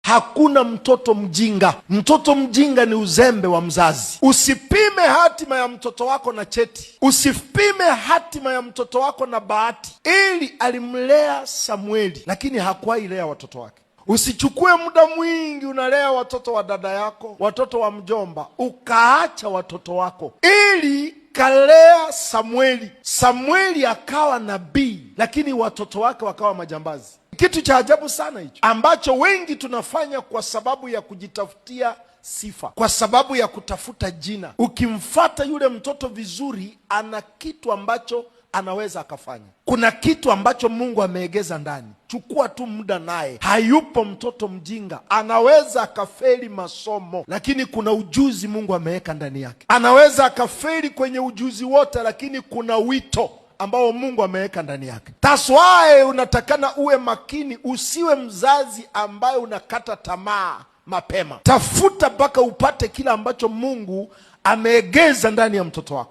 Hakuna mtoto mjinga. Mtoto mjinga ni uzembe wa mzazi. Usipime hatima ya mtoto wako na cheti. Usipime hatima ya mtoto wako na bahati. Eli alimlea Samueli, lakini hakuwahi lea watoto wake. Usichukue muda mwingi unalea watoto wa dada yako, watoto wa mjomba, ukaacha watoto wako. Eli kalea Samueli. Samueli akawa nabii, lakini watoto wake wakawa majambazi. Kitu cha ajabu sana hicho, ambacho wengi tunafanya kwa sababu ya kujitafutia sifa, kwa sababu ya kutafuta jina. Ukimfata yule mtoto vizuri, ana kitu ambacho anaweza akafanya. Kuna kitu ambacho Mungu ameegeza ndani. Chukua tu muda naye. Hayupo mtoto mjinga. Anaweza akafeli masomo, lakini kuna ujuzi Mungu ameweka ndani yake. Anaweza akafeli kwenye ujuzi wote, lakini kuna wito ambao Mungu ameweka ndani yake. That's why unatakana uwe makini, usiwe mzazi ambaye unakata tamaa mapema. Tafuta mpaka upate kila ambacho Mungu ameegeza ndani ya mtoto wako.